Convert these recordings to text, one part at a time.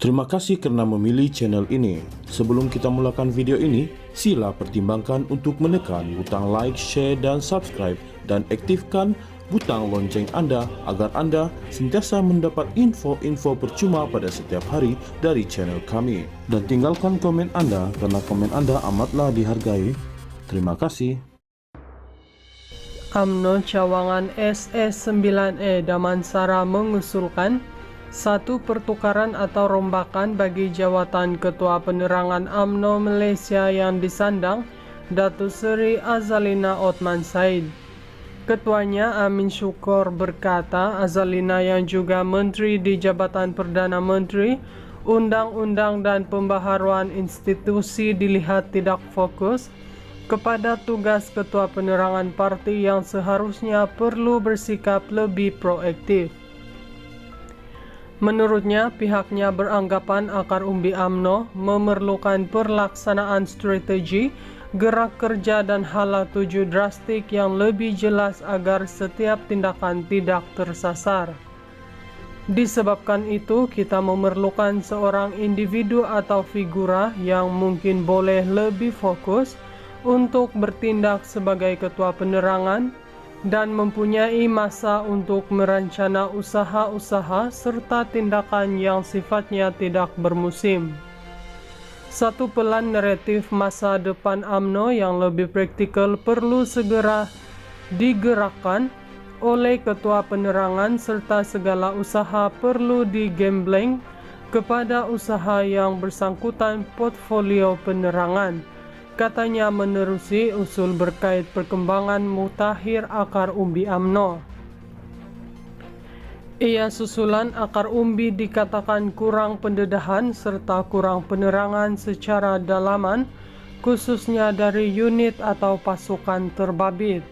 Terima kasih karena memilih channel ini. Sebelum kita mulakan video ini, sila pertimbangkan untuk menekan butang like, share, dan subscribe, dan aktifkan butang lonceng Anda agar Anda sentiasa mendapat info-info percuma pada setiap hari dari channel kami. Dan tinggalkan komen Anda karena komen Anda amatlah dihargai. Terima kasih. UMNO Cawangan SS9E Damansara mengusulkan satu pertukaran atau rombakan bagi jawatan Ketua Penerangan UMNO Malaysia yang disandang Datuk Seri Azalina Othman Said. Ketuanya Amin Syukur berkata Azalina yang juga Menteri di Jabatan Perdana Menteri, Undang-Undang dan Pembaharuan Institusi dilihat tidak fokus kepada tugas Ketua Penerangan Parti yang seharusnya perlu bersikap lebih proaktif. Menurutnya, pihaknya beranggapan akar umbi UMNO memerlukan pelaksanaan strategi, gerak kerja dan hala tuju drastik yang lebih jelas agar setiap tindakan tidak tersasar. Disebabkan itu, kita memerlukan seorang individu atau figura yang mungkin boleh lebih fokus untuk bertindak sebagai Ketua Penerangan dan mempunyai masa untuk merancana usaha-usaha serta tindakan yang sifatnya tidak bermusim. Satu pelan naratif masa depan UMNO yang lebih praktikal perlu segera digerakkan oleh Ketua Penerangan serta segala usaha perlu digembleng kepada usaha yang bersangkutan portfolio penerangan. Katanya menerusi usul berkait perkembangan mutakhir akar umbi UMNO. Ia susulan akar umbi dikatakan kurang pendedahan serta kurang penerangan secara dalaman, khususnya dari unit atau pasukan terbabit.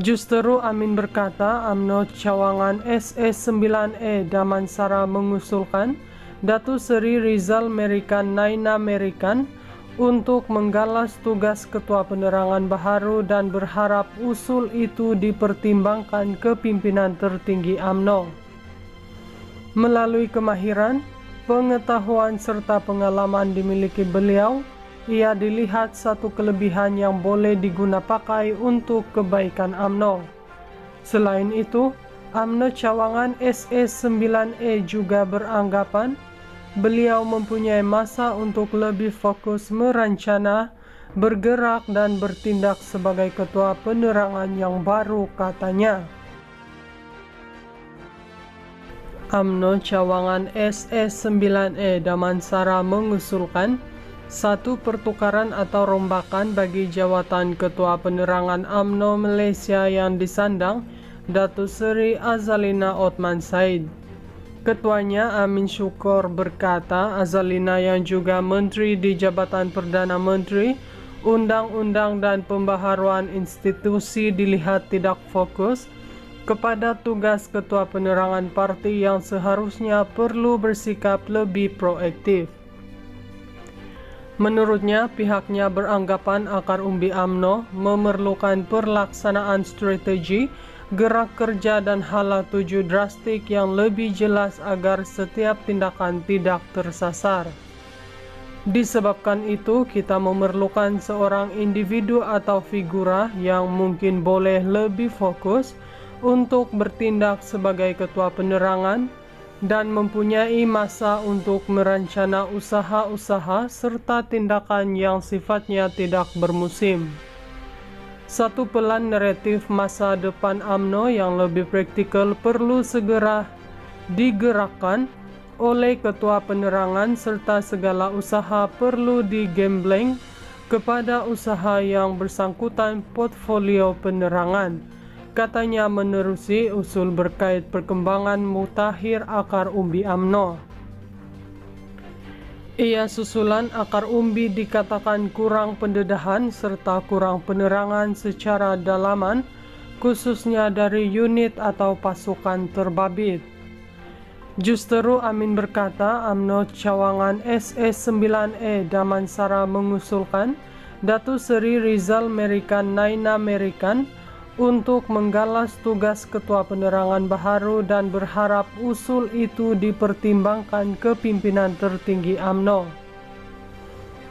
Justeru Amin berkata UMNO Cawangan SS9E Damansara mengusulkan Datuk Seri Rizal Merican Naina Merican untuk menggalas tugas Ketua Penerangan baharu dan berharap usul itu dipertimbangkan kepimpinan tertinggi UMNO. Melalui kemahiran, pengetahuan serta pengalaman dimiliki beliau, ia dilihat satu kelebihan yang boleh digunapakai untuk kebaikan UMNO. Selain itu, UMNO Cawangan SS9E juga beranggapan beliau mempunyai masa untuk lebih fokus merancana, bergerak dan bertindak sebagai Ketua Penerangan yang baru, katanya. UMNO Cawangan SS9E Damansara mengusulkan satu pertukaran atau rombakan bagi jawatan Ketua Penerangan UMNO Malaysia yang disandang Datuk Seri Azalina Othman Said. Ketuanya Amin Syukur berkata Azalina yang juga Menteri di Jabatan Perdana Menteri, Undang-Undang dan Pembaharuan Institusi dilihat tidak fokus kepada tugas Ketua Penerangan Parti yang seharusnya perlu bersikap lebih proaktif. Menurutnya, pihaknya beranggapan akar umbi UMNO memerlukan pelaksanaan strategi, gerak kerja dan hala tuju drastik yang lebih jelas agar setiap tindakan tidak tersasar. Disebabkan itu, kita memerlukan seorang individu atau figura yang mungkin boleh lebih fokus untuk bertindak sebagai Ketua Penerangan dan mempunyai masa untuk merancana usaha-usaha serta tindakan yang sifatnya tidak bermusim. Satu pelan naratif masa depan UMNO yang lebih praktikal perlu segera digerakkan oleh Ketua Penerangan serta segala usaha perlu digembleng kepada usaha yang bersangkutan portfolio penerangan. Katanya menerusi usul berkait perkembangan mutakhir akar umbi UMNO. Ia susulan akar umbi dikatakan kurang pendedahan serta kurang penerangan secara dalaman, khususnya dari unit atau pasukan terbabit. Justru Amin berkata UMNO cawangan SE9E Damansara mengusulkan Datu Seri Rizal Merican Naina Merican untuk menggalas tugas Ketua Penerangan baharu dan berharap usul itu dipertimbangkan kepimpinan tertinggi UMNO.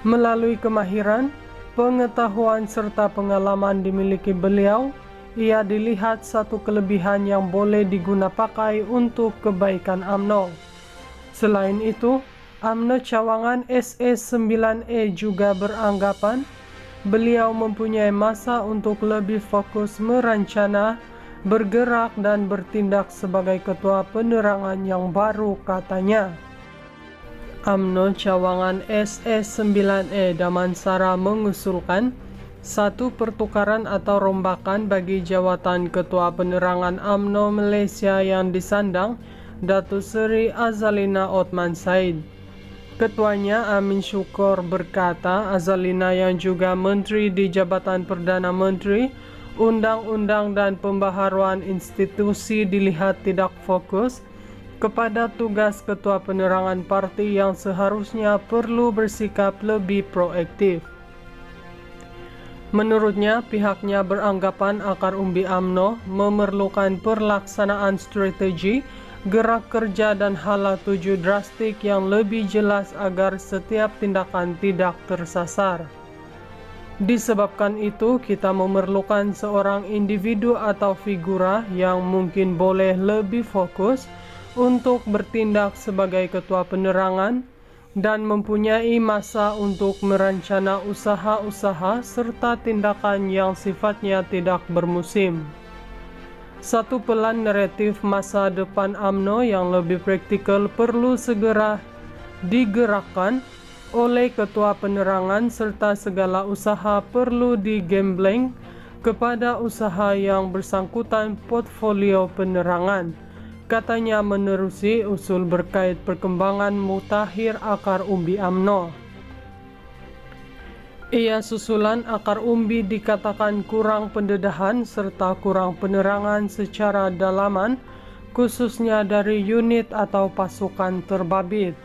Melalui kemahiran, pengetahuan serta pengalaman dimiliki beliau, ia dilihat satu kelebihan yang boleh digunapakai untuk kebaikan UMNO. Selain itu, UMNO cawangan SE9E juga beranggapan beliau mempunyai masa untuk lebih fokus merencana, bergerak dan bertindak sebagai Ketua Penerangan yang baru, katanya. UMNO cawangan SE9E Damansara mengusulkan satu pertukaran atau rombakan bagi jawatan Ketua Penerangan UMNO Malaysia yang disandang Datu Seri Azalina Othman Said. Ketuanya Amin Syukur berkata Azalina yang juga Menteri di Jabatan Perdana Menteri, Undang-Undang dan Pembaharuan Institusi dilihat tidak fokus kepada tugas Ketua Penerangan Parti yang seharusnya perlu bersikap lebih proaktif. Menurutnya, pihaknya beranggapan akar umbi UMNO memerlukan pelaksanaan strategi, gerak kerja dan hala tuju drastik yang lebih jelas agar setiap tindakan tidak tersasar. Disebabkan itu, kita memerlukan seorang individu atau figura yang mungkin boleh lebih fokus untuk bertindak sebagai Ketua Penerangan dan mempunyai masa untuk merencana usaha-usaha serta tindakan yang sifatnya tidak bermusim. Satu pelan naratif masa depan UMNO yang lebih praktikal perlu segera digerakkan oleh Ketua Penerangan serta segala usaha perlu digembleng kepada usaha yang bersangkutan portfolio penerangan, katanya menerusi usul berkait perkembangan mutakhir akar umbi UMNO. Ia susulan akar umbi dikatakan kurang pendedahan serta kurang penerangan secara dalaman, khususnya dari unit atau pasukan terbabit.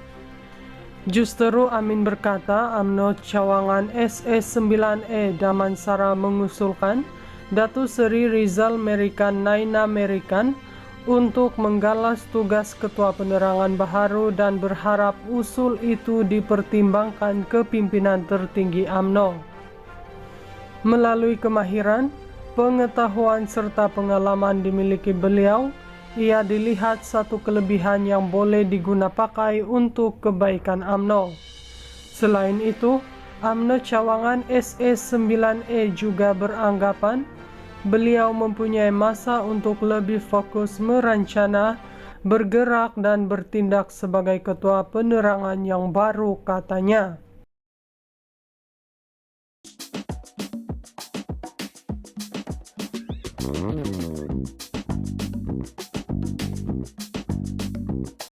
Justru Amin berkata UMNO cawangan SE9E Damansara mengusulkan Datu Seri Rizal Merican Naina Merican untuk menggalas tugas Ketua Penerangan baharu dan berharap usul itu dipertimbangkan kepimpinan tertinggi UMNO. Melalui kemahiran, pengetahuan serta pengalaman dimiliki beliau, ia dilihat satu kelebihan yang boleh digunapakai untuk kebaikan UMNO. Selain itu, UMNO cawangan SE9E juga beranggapan beliau mempunyai masa untuk lebih fokus merencana, bergerak dan bertindak sebagai Ketua Penerangan yang baru, katanya.